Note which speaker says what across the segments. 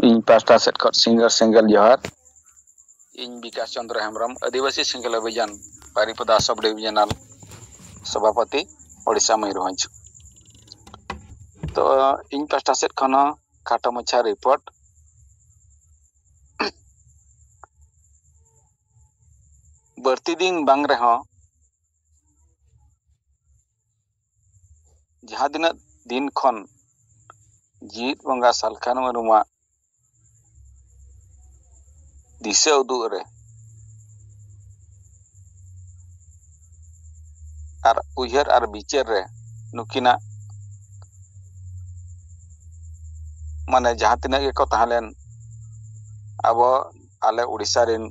Speaker 1: इन pasta set खट singer सेंगल जोहार इन विकास चंद्र हेम्ब्रम आदिवासी सेंगल अभियान बारिपदा सब डिविजनल सभापति ओडिशा मयूरभंज। तो इन पास्टा सेट खन खाटो मछा रिपोर्ट बढ़ती दिन बांग रहे जहाँ दिन दिन खन जीत बंगा सालखान मरुमा दिशा उदुग रे आर उयहर आर बिचार रे नुकिना माने जहाँ तिना को तहलेन अब आले उड़ीसा रिन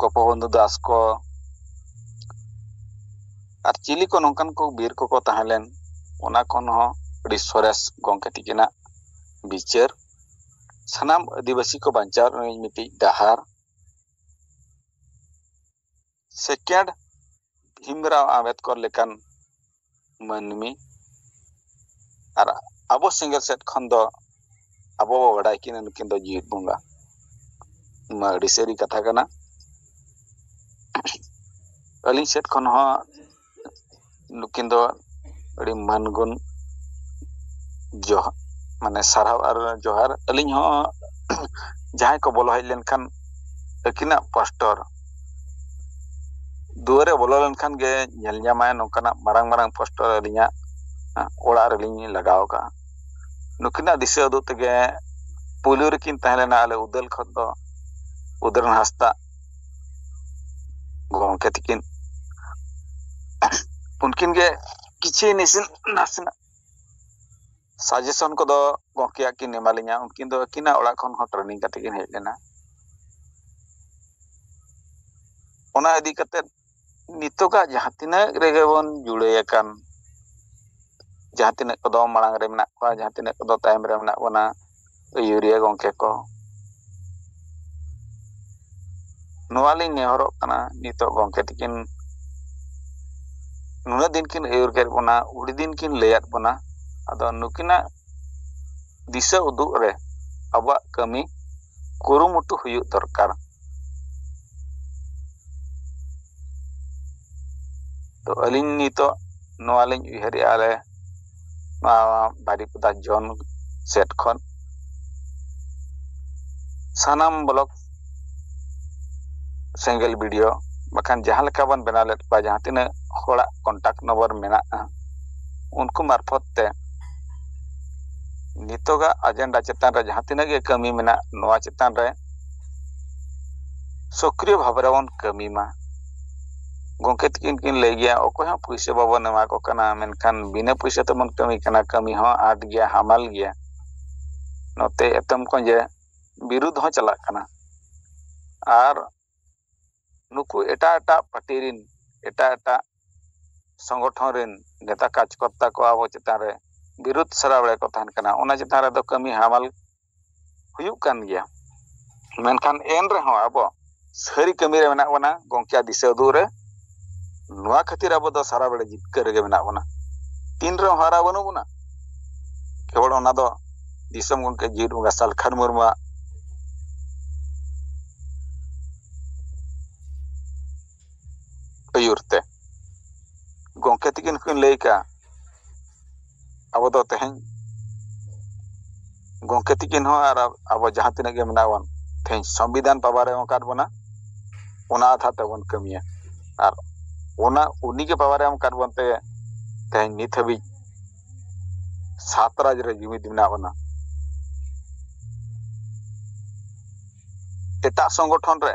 Speaker 1: गोपबंधु दास को आर चिली को नौकन को बीर को तहलेन ओना कोन हो अड़ी सोरेस गोंके तिकिना बिचार सानाम आदिवासी को बांचाव मिट्टी डहार सेकेंड भीमराव आम्बेडकर लेकान मनमी आर अब सिंगल सेट खन दो अब बड़ा कि नुकिन दो जीत बंगा अड़ी सारी कथा कना अली सेट खन हो नुकिन दो अड़ी मानगुन जो माने साराव आर जोहार अलिन हो जहां को बोलो हज लेनखान अकिना पास्टर दुआरे बोलो लेनखान गे नेल ᱧᱟᱢᱟᱭ नोकना मारांग मारांग पास्टर अलिया ओड़ा रेलिन लगाव का नुकिना दिशा उदुग तेगे पुलु रेकिन तहलेना आले उदल खत दो उदरन हास्ता गोंके तिकिन उनकिन गे किछि निसिन नासना सजेशन को दो गोंके किन एमालिया उनकिन दो किना ओड़ा खन हो ट्रेनिंग कते किन हेज लेना ओना इदी कते नितोगा जहां तिना रेगे बन जुड़े अकान जहां तिना को दो मांग रे मेना को जहां तिना को दो टाइम रे मेना बना यूरिया गोंके को नोवाली नेहरो कना नितो गोंके तिकिन नुना दिन किन एयर कर बना उड़ी दिन किन लेयात बना अदो नुकिना दिशा उदुग रे अबा कमी कुरुमुटु हुयु दरकार तो अलिन नितो नोवालिन उहरी आले बारिपदा जन सेट खन सानाम ब्लॉक सेंगल वीडियो बखान जहां लेका बन बना लेट पा जहां तिना होड़ा कांटेक्ट नंबर मेना उनको मार्फत ते नितोगा एजेंडा चेतान रे जहां तिना गे कमी मेना नोआ चेतान रे सक्रिय भाव रे बन कमी मा गोंके तिकिन किन ले गया ओको हा पैसे बाबा नवा को कना मेनखान बिना पैसे तो मन कमी कना कमी हो आट गया हमाल गया नोते एतम को जे विरुद्ध हो चला कना आर नुकु एटा एटा पार्टी रिन एटा एटा संगठन रिन नेता कार्यकर्ता को अब चेतान रे विरुद्ध सराबड़े को तहन कना ओना चेतान रे दो कमी हमाल हुयुक कान गया मेनखान एन रे हो अब सारी कमी रे मेना बना गोंकिया दिशा उदुग रे नुआ खातिर अब दो सारा बड़े जितकर गे मेना बना तीन रे हारा बनु बना केवल ओना दो दिसम गोंके जीत बंगा सालखान मुर्मा अयुरते गोंके तिकिन किन लेका अब दो तेहन गोंके तिकिन हो आर अब जहां तिना गे मेना बन तेहन संविधान पावारे ओकाट बना ओना आधा ते बन कमिया आर ओना उनी के पावारे ओकाट बनते तेहन नित हबी सात राज रे जुमिद मेना बना एटा संगठन रे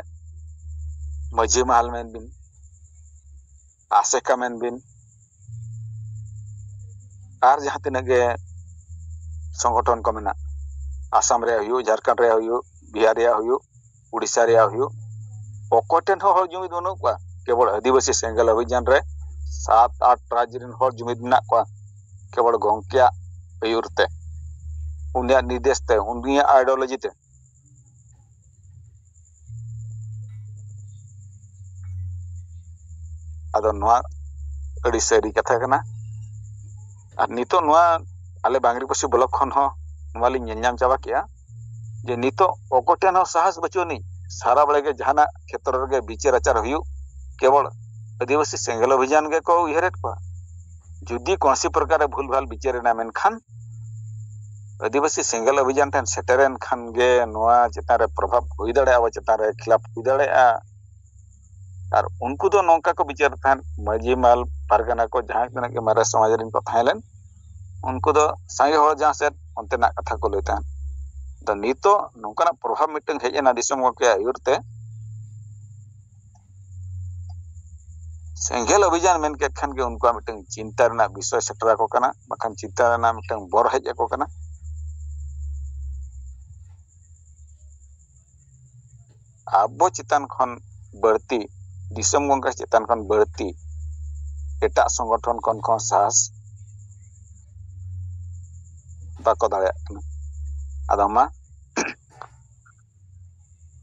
Speaker 1: मझी महल मेन बिन आसेका मेन बिन आर जहां तिना गे संगठन को मेना आसाम रे हुयु झारखंड रे हुयु बिहार रे हुयु उड़ीसा रे हुयु ओकोटेन हो जुमिद बनु को केवल आदिवासी सेंगल अभियान रे 7-8 राज्य रिन हो जुमिद मेना को केवल गोंकिया अयुरते उनिया निर्देश ते उनिया आइडियोलॉजी ते अदो नोआ अड़ी सारी कथा कना आर नितो नोआ आले बांगरी पसी ब्लॉक खन हो नोआ लिन नेल ᱧᱟᱢ चाबा किया जे नितो ओकोटेन हो साहस बचुनी सारा बड़े के जहाना क्षेत्र रे विचार आचार हुयु केवल आदिवासी सेंगल अभियान के को उयहरेत को जुदी कौनसी प्रकार भूल भाल विचार ना मेनखान आदिवासी सेंगल अभियान ठन सेटरेन खान गे नोआ चेतान रे प्रभाव हुई दाड़े आ चेतान रे खिलाफ हुई दाड़े और उनको तो नौका को विचार थान मजी माल पारगना को जहां तना के मारे समाज रिन को थाइलेन उनको तो सांगे हो जहां से अंतेना कथा को लेतान तो नितो नौकाना प्रभाव मिटन हेजना दिसम को के आयुरते सेंगेल अभियान मेन के खान के उनको मिटन चिंता रना विषय सेटरा को कना बखान चिंता रना मिटन बोर हेज को कना आबो चितान खन बढ़ती दिसम गंगा चितान खन बढ़ती एटा संगठन खन साहस बाको दाड़े आदमा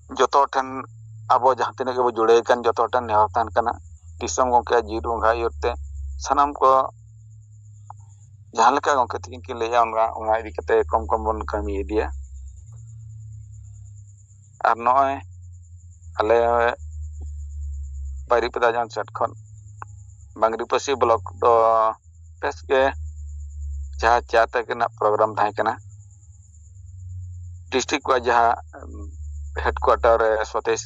Speaker 1: जतो ठन आबो जहां तिने के बो जुड़े कन जतो ठन नेहतान कना दिसम गंगा जीर गंगा योरते सनाम को जहां लेका गंगा तिकिन कि लेया उना इदी कते कम कम बन कमी इदिया और नय आले बारिपदा जान सेट खन बांगरीपसी ब्लॉक दो बेस के जहां चाते के ना प्रोग्राम थाय कना डिस्ट्रिक्ट को जहां हेडक्वार्टर स्वदेश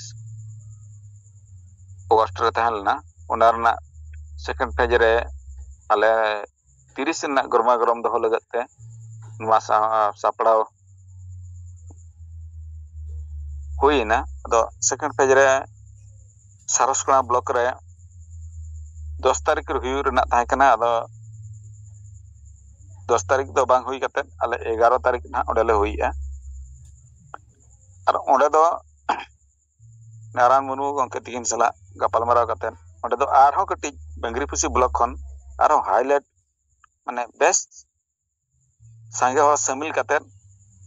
Speaker 1: अगस्त रे तहलना उनारना सेकंड पेज रे आले 30 ना गरमा गरम दो लगते नुआ सापड़ाव हुईना अदो सेकंड पेज रे सारसकोना ब्लॉक रे 10 तारीख रे हुई रना थाय कना अदो 10 तारीख दो बांग हुई कते आले 11 तारीख ना ओडेले हुईया और ओडे दो नारायण मुर्मू गंके तिकिन सला गपाल माराव कते ओडे दो आरहो कटी बांगरीपुसी ब्लॉक खन आरो हाईलाइट माने बेस्ट सांगे हो शामिल कते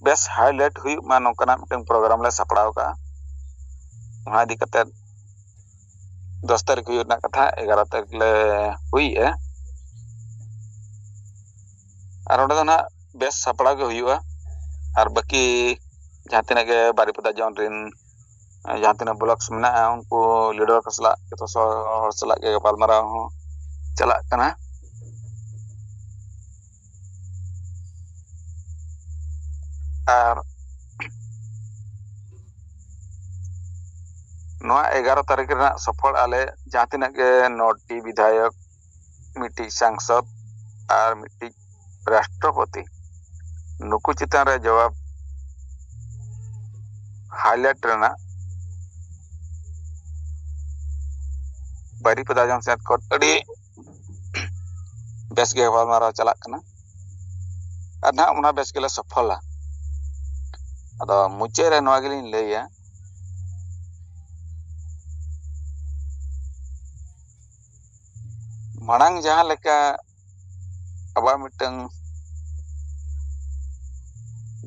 Speaker 1: बेस्ट हाईलाइट हुई मा नोकना मिटन प्रोग्राम ले सपड़ाव का वहां दी कते 10 तारीख हुई ना कथा 11 तारीख ले हुई है और ओडे दो ना बेस्ट सपड़ाव के हुईवा और बाकी जहां तिना के बारिपदा जौन रिन जहां तिना ब्लॉक्स मेना उनको लीडर को सला तो हर सला के गपाल माराव हो चला कना और 11 तारीख रे सफल आले जहां तिना के 9टी विधायक मिट्टी सांसद और मिट्टी राष्ट्रपति नुकु चितान रे जवाब हाईलाइट रेना बारिपदा जन सेट को अड़ी बेस के गपाल माराव चला कना और ना उना बेस के सफला अदो मुचे रे नवा गेलिन लेया मांग जहां लेका अब मिटन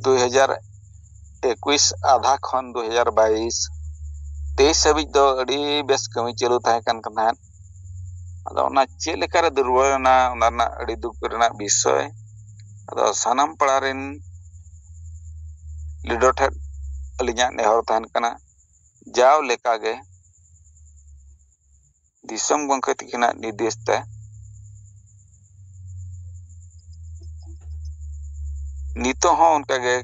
Speaker 1: 2021 आधा खन 2022 23 हबी दो अड़ी बेस कमी चलू थाय कन कना अदो ना चे लेका रे दुर्बलना उना अड़ी दुख रेना विषय अदो सनम पड़ा रिन लीडर ठे अलिया नेहर थान कना जाव लेका गे दिसम गंके तिकिना निर्देश ते नितो हो उनका गे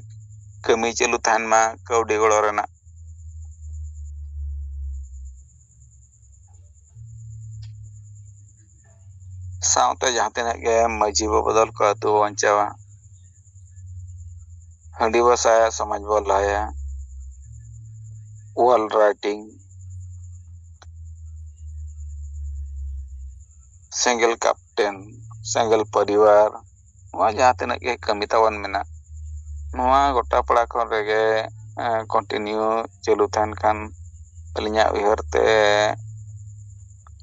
Speaker 1: कमी चलू थान मा कौडी गड़ो रेना साउते जहां तिना के मजी बदल को तो वंचावा हंडी बसाया समाज बोलाया wall writing single captain single परिवार वहाँ जहाँ तिना के कमी तावन मेना नोआ गोटा पड़ा खन रेगे कंटिन्यू चलू थान खान अलिया उयहर ते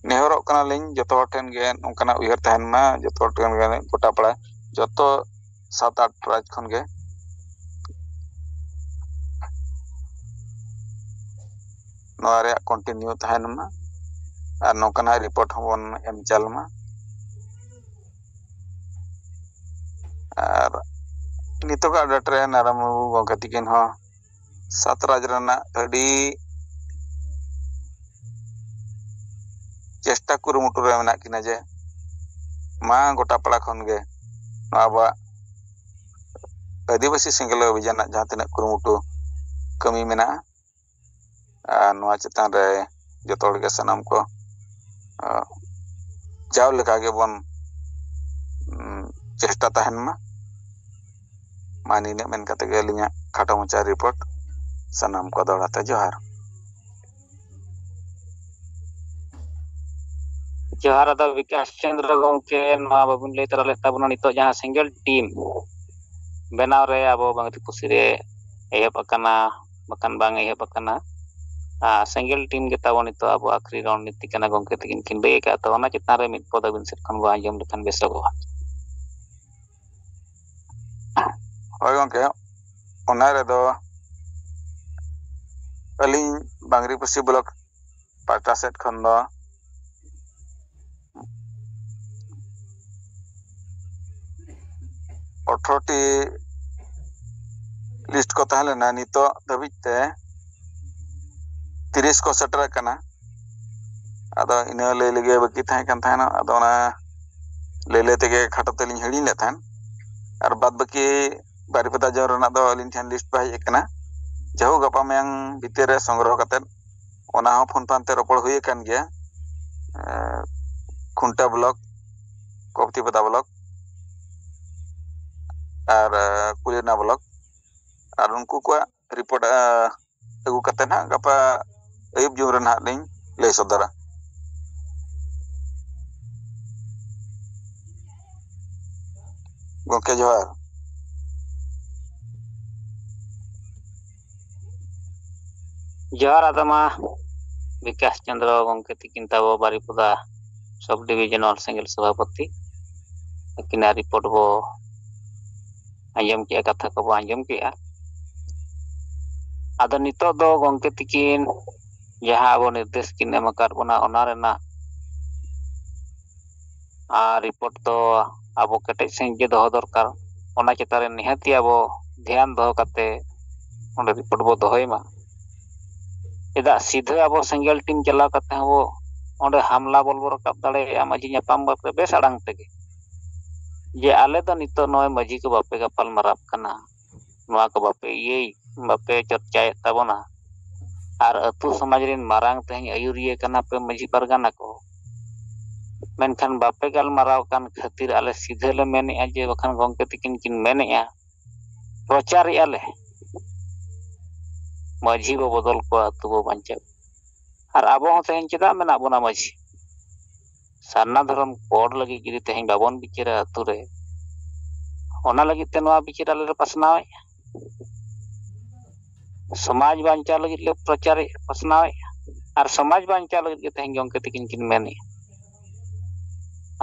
Speaker 1: नेहरों कना लिंग जतो ठेन गे नोकना उयहर थान मा जतो ठेन गे गोटा पड़ा जतो 7-8 राज खन गे नोआ रे कंटिन्यू थान मा और नोकना रिपोर्ट होबन एम चाल मा और नितो का डेट रे नारायण मुर्मू गंके तिकिन हो सातराज रना अड़ी चेष्टा कुरुमुटु रे मेना किना जे मा गोटा पड़ा खन गे आबा आदिवासी सेंगेल अभियान जहाँ तिना कुरुमुटु कमी मेना नोआ चेतान रे जतो हड़ गे सनाम को जाव लेका गे बन चेष्टा तहन मा नीने मेन कते गे लिया खाटो मचा रिपोर्ट सनाम को दौड़ाते जोहार
Speaker 2: जोहार दा विकास चंद्र गंके नवा बाबुन ले तरा लेता बना नितो जहां सिंगल टीम बनाव रे आबो बांगती कुसी रे एहब अकना बकन बांग एहब अकना सिंगल टीम के ताबो नितो आबो आखरी रणनीति कना गंके तकिन किन बे का तो ओना चितान रे मित पद बिन सेट खन बा आंजम लेखन बेसगो
Speaker 1: होय गंके ओना रे दो अली बांगरी पुसी ब्लॉक पाटा सेट खन दो 18टी लिस्ट को तहले ना नितो दबिते 30 को सेटर कना आदो इना ले लगे बाकी थाय कान थाना आदो ना ले तेगे खाटो तेलिन हिड़ी ले थान और बाद बाकी बारिपदा जोर रना दो अलिन थान लिस्ट पाई एकना जहो गपा में भीतर रे संग्रह कते ओना हो फोन पानते रोपड़ हुए कान गया खुंटा ब्लॉक कोपती पदा ब्लॉक और कुलेना ब्लॉक और उनको को रिपोर्ट अगु कते ना गपा अयुब जुमर ना लिंग ले सदरा गोके जोहार
Speaker 2: जोहार आदमा विकास चंद्र गंके तकिन Tabo Baripada sub divisional single सभापति किना रिपोर्ट बो आंजम के कथा को बो आंजम के आदो नितो दो गंके तकिन जहां अब निर्देश किन एमकार बना ओना रेना रिपोर्ट तो अब केटे सेंगे दो दरकार ओना चितारे निहाती अब ध्यान दो कते ओंडे रिपोर्ट बो दोहयमा एदा सीधे अब सिंगल टीम चला कते वो ओंडे हमला बोल बो रकाब दाड़े माजी न्यापाम बाते बेस आड़ांग तेगे जे आले तो नितो नय माजी को बापे गपाल माराब कना नोआ को बापे ये बापे चर्चाए ताबोना और अतु समाज रिन मारांग तेहन आयुरिये कना पे माजी परगाना को मेनखान बापे गाल माराव कान खातिर आले सीधे ले मेने जे बखान गंके तकिन किन मेने प्रचार आले माझी बो बदल को अतु बो बांचा और आबो हो तेहन चेदा मेना बोना माझी सारना धर्म कोड लगी गिरी तेहन बाबन बिचारा अतु रे ओना लगी ते नोआ बिचारा ले पसनावे समाज बांचा लगी ले प्रचार पसनावे और समाज बांचा लगी तेहन गंके तकिन किन मेने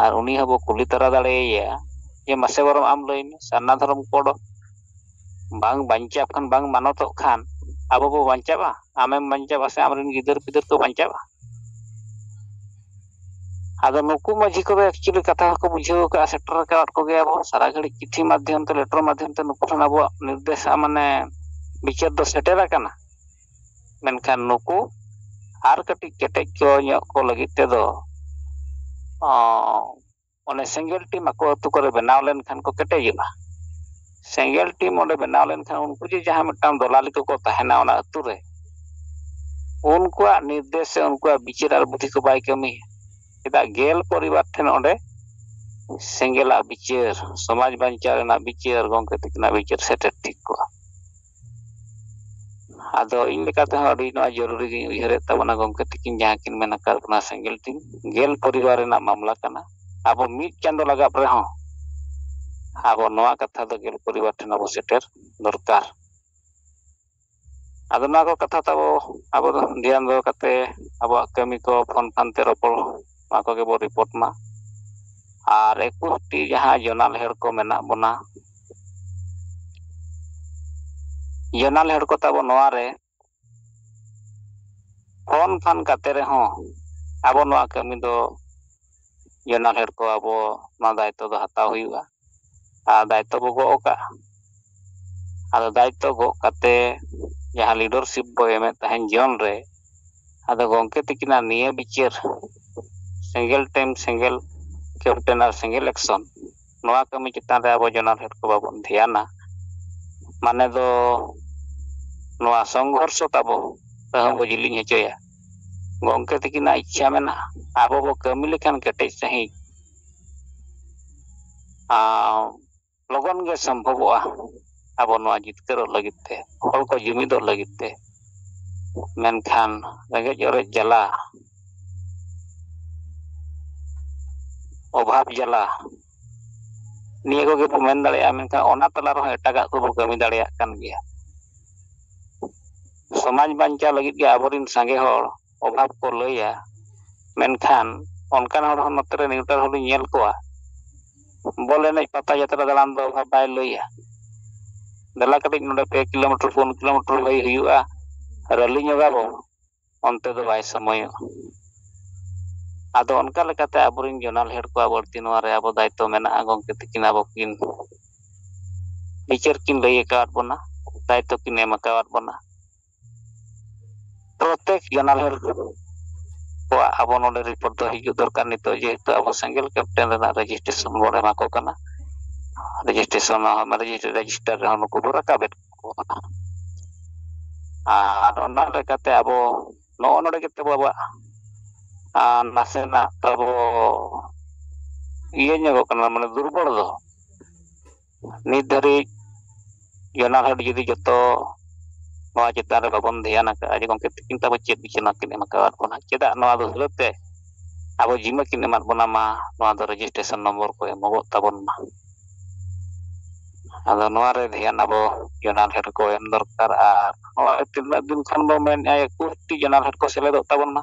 Speaker 2: और उनी हबो कुली तरा दाड़ेया जे मासे बरम आम लइमे सारना धर्म कोड बांग बांचा खान बांग मानतो खान अब बो बांचाबा आमेम बांचाबा से आमरिन गिदर पिदर को बांचाबा आदो नुकु माझी को एक्चुअली कथा को बुझेव का सेटर का को गया बो सारा घड़ी चिट्ठी माध्यम ते लेटर माध्यम ते नुकु ठन अब निर्देश माने विचार दो सेटेरा कना मेनखान नुकु आर कटी केटे को लगित ते दो ओने सिंगल टीम को अतु करे बनाव लेन खान को केटेजिबा सिंगल टीम ओंडे बनाव लेन खान उनको जे जहां मिटाम दलाली को तहना ओना अतु रे उनको निर्देश से उनको विचार और बुद्धि को बाय कमी एदा गेल परिवार ठन ओंडे सिंगल विचार समाज बांचा रेना विचार गंके तकिना विचार सेटर ठीक को आदो इन लेकाते अडी नोआ जरूरी गी उयहरे तबना गंके तकिन जहां किन मेना करना सिंगल टीम गेल परिवार रेना मामला कना अब मिट चांदो लगा पर हो अब नोआ कथा दो गेल परिवार ठन अब सेटर दरकार अब ना को कथा तब अब ध्यान दो कते अब कमी को फोन फानते रोपड़ ना को के बो रिपोर्ट मा और 21 टी जहां जोनाल हेड को मेना बना जोनाल हेड को तब नोआ रे फोन फान कते रे हो अब नोआ कमी दो जोनाल हेड को अब ना दायित्व दो हताव हुआ आ दायित्व बो गो का आदो दायित्व गो कते जहाँ लीडरशिप बो एमे तहन जीवन रे आदो गंके तकिना निया बिचार सिंगल टाइम सिंगल कैप्टन और सिंगल एक्शन नवा कमी चितान रे आबो जनरल हेड को बाबन ध्याना माने दो नवा संघर्ष ताबो तहम बो जिलिंग हेचोया गंके तकिना इच्छा मेना आबो बो कमी लेखान केटेज सही लगन गे संभवोआ आबो नवा जितकर लगिते हर को जुमिद लगिते मेनखान रेंगेज ओरेज जला अभाव जला निया को बो मेन दाड़ेया मेनखान ओना तला रह एटागा को बो कमी दाड़ेया कान गया समाज बांचा लगित गे आबोरिन सांगे हर अभाव को लइया मेनखान ओनकान हर नतरे न्यूट्रल हर नेल कोआ बॉल एनज पता यात्रा दालान दो अभाव बाय लइया दला कटिक नोडे 2 किलोमीटर 4 किलोमीटर लई हुआ रली ñoगाबो onte do bay samoyo ado onka lekate aburin jonal head ko aborti noa re abo daito mena gongke tikin abo kin bicar kin lay kaat bona daito kin ema kaat bona protek jonal head ko abo node report do hiju dorkar nito je to abo single captain rena registration board ema ko kana registration register hono ko rakabet ko আর অন্য লেখাতে আবো নড়ে কেতে বাবা নাসেনা তাবো ইয়ে ñego kana মানে দুর্বল দো নির্ধারি জনাল হেড যদি যত নয়া চিতান রে বাবন ধ্যান আকা আজ গমকে তিন তাবো চেত বিছনা কিনে মাকার কোনা চেদা নয়া দো হলতে আবো জিমা কিনে মার বনা মা নয়া দো রেজিস্ট্রেশন নম্বর ko এমগো তাবন মা ᱟᱫᱚ ᱱᱚᱣᱟ ᱨᱮ ᱫᱷᱮᱭᱟᱱ ᱟᱵᱚ ᱡᱚᱱᱟᱞ ᱦᱮᱰ ᱠᱚ ᱮᱢ ᱫᱚᱨᱠᱟর ᱟᱨ ᱱᱚᱣᱟ ᱛᱤᱱᱟᱹᱜ ᱫᱤᱱ ᱠᱷᱚᱱ ᱵᱚ ᱢᱮᱱ ᱟᱭ ᱠᱩᱴᱤ ᱡᱚᱱᱟᱞ ᱦᱮᱰ ᱠᱚ ᱥᱮᱞᱮᱫᱚᱜ ᱛᱟᱵᱚᱱ ᱢᱟ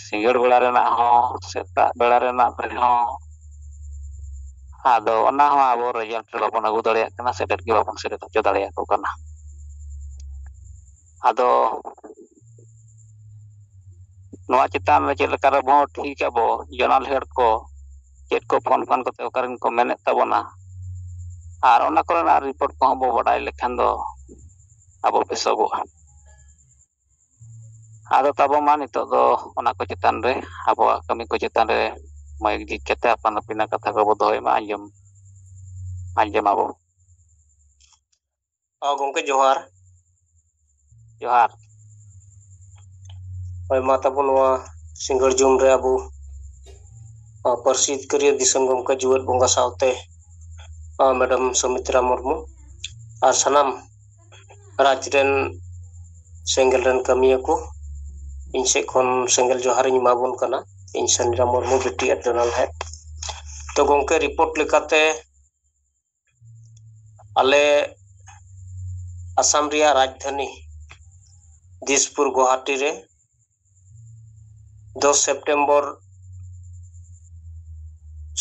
Speaker 2: ᱥᱤᱸᱜᱟᱹᱲ ᱵᱮᱲᱟ ᱨᱮᱱᱟᱜ ᱦᱚᱸ ᱥᱮᱛᱟᱜ ᱵᱮᱲᱟ ᱨᱮᱱᱟᱜ ᱦᱚᱸ ᱟᱫᱚ ᱚᱱᱟ ᱦᱚᱸ ᱟᱵᱚ ᱨᱮᱡᱟᱞᱴ ᱨᱮ ᱵᱟᱵᱚᱱ ᱟᱹᱜᱩ ᱫᱟᱲᱮᱭᱟᱜ ᱠᱟᱱᱟ ᱥᱮᱞᱮᱫ ᱜᱮ ᱵᱟᱵᱚᱱ ᱥᱮᱞᱮᱫ ᱦᱚᱪᱚ ᱫᱟᱲᱮᱭᱟᱠᱚ ᱠᱟᱱᱟ ᱟᱫᱚ ᱱᱚᱣᱟ ᱪᱮᱛᱟᱱ ᱨᱮ ᱪᱮᱫ ᱞᱮᱠᱟ ᱨᱮᱵᱚ ᱴᱷᱤᱠ ᱟᱵᱚ ᱡᱚᱱᱟᱞ ᱦᱮᱰ ᱠᱚ ᱪᱮᱫ ᱠᱚ ᱯᱷᱳᱱ ᱠᱟᱛᱮ ᱚᱠᱟᱨᱮᱱ ᱠᱚ ᱢᱮᱱᱮᱫ ᱛᱟᱵᱚᱱᱟ আর অনা করেনা রিপোর্ট কো বো বড়াই লেখান দো আবো পেছবো আদো তাবো মা নিতো দো অনা কো চেতান রে আবো কামি কো চেতান রে মাইক জি কেতে আপন পিনা কথা কো দোই মা আঞ্জম আবো
Speaker 3: গমকে জোহার
Speaker 2: জোহার
Speaker 3: ওই মাতা বনোয়া সিঙ্গর জুম রে আবু परसिद करिया दिसम गमके जुवत बंगा सावते मैडम सुमित्रा मुर्मू और सनाम राजरेन सेंगल रन कमिया को इन से खन सेंगल जोहार इन माबुन कना इन सनिरा मुर्मू बेटी जनरल हेड तो गमके रिपोर्ट लेकाते आले आसाम रिया राजधानी दिसपुर गुवाहाटी रे 10 सेप्टेम्बर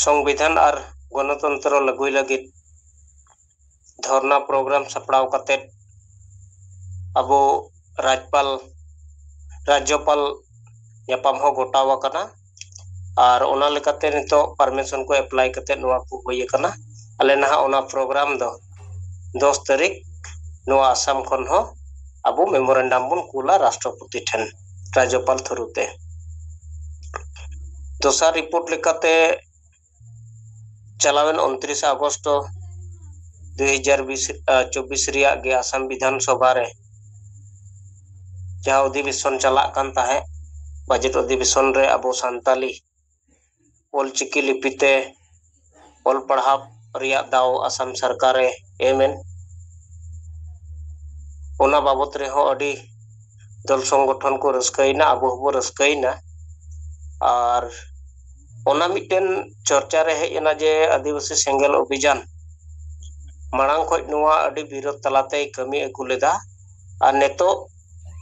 Speaker 3: संविधान और गणतंत्र लगुई लगित धरना प्रोग्राम सपड़ाव कते अबो राज्यपाल यापाम हो गोटावा कना और ओना लेकाते नितो परमिशन को अप्लाई कते नोआ को होय कना अले नहा ओना प्रोग्राम दो 10 तारीख नोआ आसाम खन हो अबो मेमोरेंडम बुन कुला राष्ट्रपति ठन राज्यपाल थरुते दोसर रिपोर्ट लेकाते चलावेन 29 अगस्त 2024 रिया गे आसाम विधानसभा रे जहाँ अधिवेशन चला कान ताहे बजट अधिवेशन रे अबो सांताली ओलचिकी लिपिते ओल पढ़ाव रिया दाव आसाम सरकार एमेन ओना बाबत रे हो अडी दल संगठन को रस्कैना अबो हो रस्कैना और ओना मिटेन चर्चा रे हेना जे आदिवासी सेंगल अभियान मांग खो नुआ अडी विरोध तलाते कमी अगु लेदा और नेतो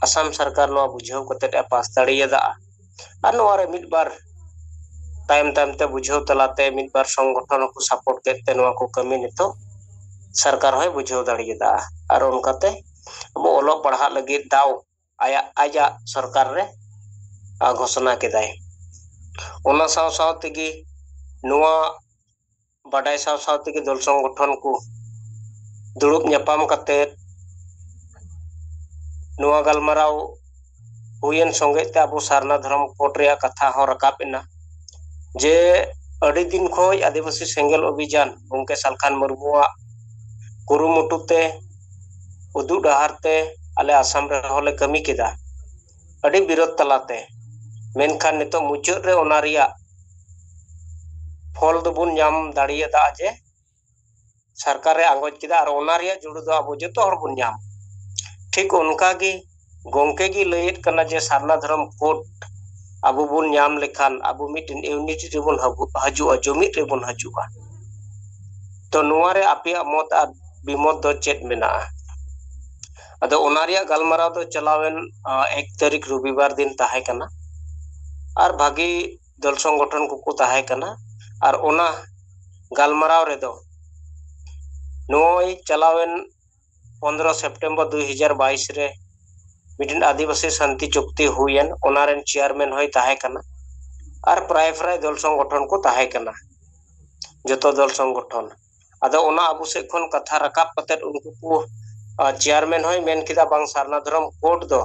Speaker 3: आसाम सरकार नुआ बुझाव कते पास दाड़ियदा और नुआ रे मिड बार टाइम ते बुझाव तलाते मिड बार संगठन को सपोर्ट केते नुआ को कमी नेतो सरकार होय बुझाव दाड़ियदा और उनकाते अब ओलो पढ़ा लगी दाव आया सरकार रे घोषणा केदाय ओना साव साव तेगी नुआ बाडाय साव साव तेगी दल संगठन को दुड़ुब ᱧᱟᱯᱟᱢ कते ᱱᱚᱣᱟ ᱜᱟᱞᱢᱟᱨᱟᱣ ᱦᱩᱭᱮᱱ ᱥᱚᱸᱜᱮ ᱛᱮ ᱟᱵᱚ ᱥᱟᱨᱱᱟ ᱫᱷᱚᱨᱚᱢ ᱠᱳᱰ ᱨᱮᱭᱟᱜ ᱠᱟᱛᱷᱟ ᱦᱚᱸ ᱨᱟᱠᱟᱵ ᱮᱱᱟ ᱡᱮ ᱟᱹᱰᱤ ᱫᱤᱱ ᱠᱷᱚᱱ ᱟᱹᱫᱤᱵᱟᱹᱥᱤ ᱥᱮᱸᱜᱮᱞ ᱚᱵᱷᱤᱡᱟᱱ ᱜᱚᱢᱠᱮ ᱥᱟᱞᱠᱷᱟᱱ ᱢᱩᱨᱢᱩᱣᱟᱜ ᱠᱩᱨᱩᱢᱩᱴᱩ ᱛᱮ ᱩᱫᱩᱜ ᱰᱟᱦᱟᱨ ᱛᱮ ᱟᱞᱮ ᱟᱥᱟᱢ ᱨᱮᱦᱚᱸ ᱞᱮ ᱠᱟᱹᱢᱤ ᱠᱮᱫᱟ ᱟᱹᱰᱤ ᱵᱤᱨᱳᱫ ᱛᱟᱞᱟᱛᱮ ᱢᱮᱱᱠᱷᱟन ᱱᱤᱛᱚᱜ ᱢᱩᱪᱟᱹᱫ ᱨᱮ ᱚᱱᱟ ᱨᱮᱭᱟᱜ ᱯᱷᱚᱞ ᱫᱚᱵᱚᱱ ᱧᱟᱢ ᱫᱟᱲᱮᱭᱟᱫᱟ ᱡᱮ ᱥᱚᱨᱠᱟᱨ ᱨᱮ ᱟᱸᱜᱚᱪ ᱠᱮᱫᱟ ᱟᱨ ᱚᱱᱟ ᱨᱮᱭᱟᱜ ᱡᱩᱲᱩ ᱫᱚ ᱟᱵᱚ ᱡᱚᱛᱚ ᱦᱚᱲ ᱵᱚᱱ ᱧᱟᱢ ᱴᱷᱤᱠ ᱚᱱᱠᱟ ᱜᱮ ᱜᱚᱢᱠᱮ ᱜᱮ ᱞᱟᱹᱭᱮᱫ ᱠᱟᱱᱟ ᱡᱮ ᱥᱟᱨᱱᱟ ᱫᱷᱚᱨᱚᱢ ᱠᱳᱰ ᱟᱵᱚ ᱵᱚᱱ ᱧᱟᱢ ᱞᱮᱠᱷᱟᱱ ᱟᱵᱚ ᱢᱤᱫᱴᱮᱱ ᱤউᱱᱤᱴᱤ ᱨᱮᱵᱚᱱ ᱦᱤᱡᱩᱜᱼᱟ ᱡᱩᱢᱤᱫ ᱨᱮᱵᱚᱱ ᱦᱤᱡᱩᱜᱼᱟ ᱛᱚ ᱱᱚᱣᱟ ᱨᱮ ᱟᱯᱮᱭᱟᱜ ᱢᱚᱛ ᱟᱨ ᱵᱤᱢᱚᱛ ᱫᱚ ᱪᱮᱫ ᱢᱮᱱᱟᱜᱼᱟ ᱟᱫᱚ ᱚᱱᱟ ᱨᱮᱭᱟᱜ ᱜᱟᱞᱢᱟᱨᱟᱣ ᱫᱚ ᱪᱟᱞᱟᱣᱮᱱ 1 ᱛᱟᱹᱨᱤᱠᱷ ᱨᱚᱵᱤᱵᱟᱨ ᱫᱤᱱ ᱛᱟᱦᱮᱸ ᱠᱟᱱᱟ ᱟᱨ ᱵᱷᱟᱹᱜᱤ ᱫᱚᱞ ᱥᱚᱝᱜᱚᱴᱷᱚᱱ ᱠᱚᱠᱚ ᱛᱟᱦᱮᱸ ᱠᱟᱱᱟ ᱟᱨ ᱚᱱᱟ ᱜᱟᱞᱢᱟᱨᱟᱣ ᱨᱮᱫᱚ ᱱᱚᱜᱼᱚᱭ ᱪᱟᱞᱟᱣᱮᱱ 15 ᱥᱮᱯᱴᱮᱢᱵᱚᱨ 2022 ᱨᱮ ᱢᱤᱫᱴᱮᱱ आदिवासी शांति चुक्ति हुयन ओनारेन चेयरमैन होय ताहे कना और प्राय दल संगठन को ताहे कना जतो दल संगठन आदो ओना आबु से खन कथा रकाब कते उनको को चेयरमैन होय मेन किदा बांग सारना धर्म कोड दो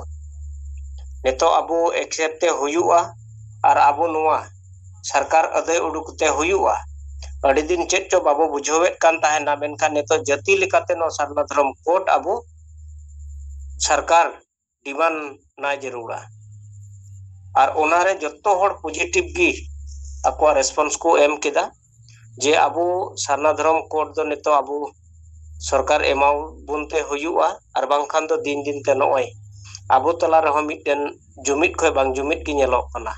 Speaker 3: नेतो आबु एक्सेप्ट हुयुआ और आबु नोआ सरकार अदय उडुकते हुयुआ अड़ी दिन चेक चो बाबू बुझावेत कान ताहेना मेनखान नेतो जाति लेकाते नो सारना धर्म कोड आबु सरकार डिमांड ना जरूरा और ओनारे जत्तो हर पॉजिटिव गी अको रेस्पॉन्स को एम केदा जे आबू सारना धर्म कोड दो नितो आबू सरकार एमाउ बुनते हुयुआ और बांखान दो दिन दिन ते नोय आबू तला रहो मिटन जुमित खय बांग जुमित गी नेलो कना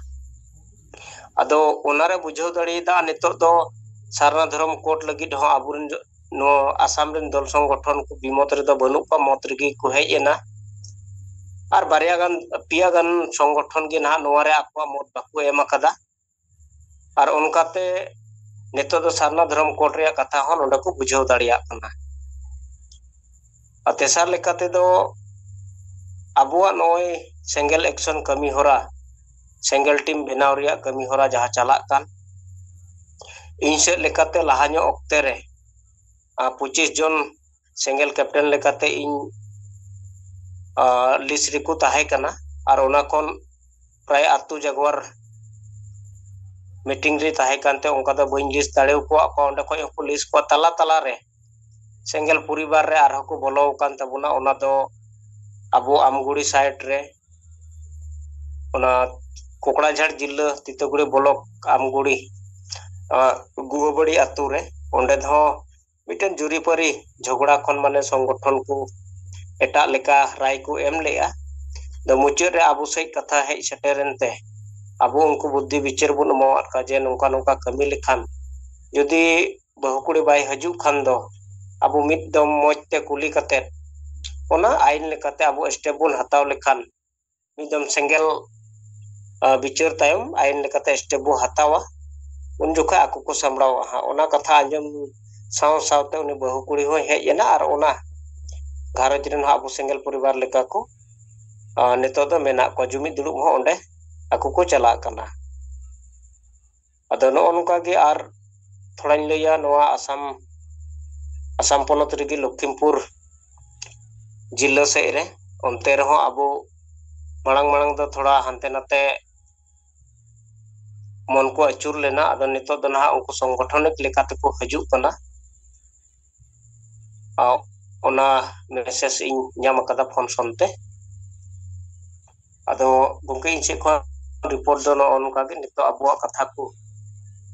Speaker 3: अदो ओनारे बुझाव दड़ीदा नितो दो सारना धर्म कोड लगी हो आबुरन नो आसाम रन दल संगठन को बिमत रे दो बनु पा मत रे को हेजेना और बारिया गान पिया गान संगठन के ना नोवारे आकवा मत बाकू एम अकदा और उनकाते नितो दो सारना धर्म कोड रे कथा हो नोंडे को बुझाव दाड़िया कना तेसार लेकाते दो आबुआ नोय सेंगल एक्शन कमी होरा सेंगल टीम बनाव रिया कमी होरा जहां चला कान इनसे लेकाते लहाño ऑक्टे रे 25 जन सेंगल कैप्टन लेकाते इन लिस्ट रिको ताहे कना और ओना कोन प्राय आतु जगवार मीटिंग रे ताहे कानते उनका दो बइन लिस्ट दाड़े को ओंडे को को लिस्ट को तला तला रे सेंगल परिवार रे आर को बोलो कान तबुना ओना दो अबो आमगुड़ी साइड रे ओना कोकड़ाझाड़ जिल्ला तितगुड़ी ब्लॉक आमगुड़ी गुवाबड़ी आतु रे ओंडे दो मिटन जुरीपरी झगड़ा खन माने संगठन को एटा लेका राय को एम लेया द मुचाद रे आबो से कथा हे सेटेरनते आबो उनको बुद्धि विचार बुन मवात का जे नोका नोका कमी लेखान यदि बहुकुड़ी बाय हजू खान दो आबो मिद दम मोजते कुली कते ओना आइन लेकाते आबो स्टेप बुन हताव लेखान मिदम सेंगल विचार तायम आइन लेकाते स्टेप बु हतावा उन जोखा आको को सामड़ावा हा ओना कथा आंजम साव सावते उनी बहुकुड़ी हो हेजेना और ओना घारज रन आबो सेंगल परिवार लेका को नेतो दो मेना को जुमिद दुड़ुब हो ओंडे आको को चला कना अदो नो ओनका गे आर थोड़ाñ लैया नोआ आसाम पोनत रेगी लखीमपुर जिल्ला से रे ओनते रहो आबो मांग मांग दो थोड़ा हानते नाते मन को अचुर लेना अदो नितो दो ना उनको संगठनिक लेकाते को हजू कना ओना मेसेज इन ᱧᱟᱢ ᱟᱠᱟᱫᱟ ᱯᱷᱳᱱ ᱥᱚᱱᱛᱮ ᱟᱫᱚ ᱜᱚᱝᱠᱮ ᱤᱧ ᱥᱮᱫ ᱠᱷᱚᱱ ᱨᱤᱯᱳर्ट ᱫᱚ ᱱᱚᱝᱠᱟ ᱜᱮ ᱱᱤᱛᱚᱜ ᱟᱵᱚᱣᱟᱜ ᱠᱟᱛᱷᱟ ᱠᱚ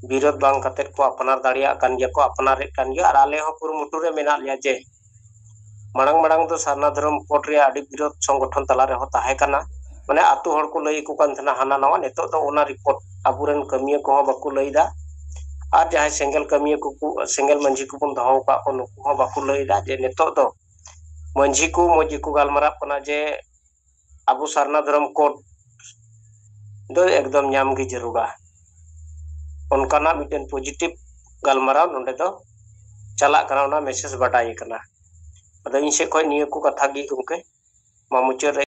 Speaker 3: ᱵᱤᱨᱳᱫ ᱵᱟᱝ ᱠᱟᱛᱮᱫ ᱠᱚ ᱟᱯᱱᱟᱨ ᱫᱟᱲᱮᱭᱟᱜ ᱠᱟᱱ ᱜᱮᱭᱟ ᱠᱚ ᱟᱯᱱᱟᱨᱮᱫ ᱠᱟᱱ ᱜᱮᱭᱟ ᱟᱨ ᱟᱞᱮ ᱦᱚᱸ ᱠᱩᱨᱩᱢᱩᱴᱩ ᱨᱮ ᱢᱮᱱᱟᱜ ᱞᱮᱭᱟ ᱡᱮ ᱢᱟᱲᱟᱝ ᱫᱚ ᱥᱟᱨᱱᱟ ᱫᱷᱚᱨᱚᱢ ᱠᱳᱰ ᱨᱮ ᱟᱹᱰᱤ ᱵᱤᱨᱳᱫ संगठन ᱛᱟᱞᱟ ᱨᱮᱦᱚᱸ ᱛᱟᱦᱮᱸ ᱠᱟᱱᱟ माने आतु हर को लई को कान थना हाना नवा नितो दो ओना रिपोर्ट आबुरन कमिया को बाकु लईदा और जहां सेंगल कमिया को सेंगल मंझी को बन दहो का को नुकु हो बाकु लईदा जे नितो दो मंझी को मोजी को गालमारा कना जे आबु सारना धर्म कोड दो एकदम ᱧᱟᱢ गी जरूरा उनकाना मिटन पॉजिटिव गालमारा नोंडे दो चला कना ओना मैसेज बाटाई कना अदो इन से कोई नियो को कथा गी गुमके मा मुचाद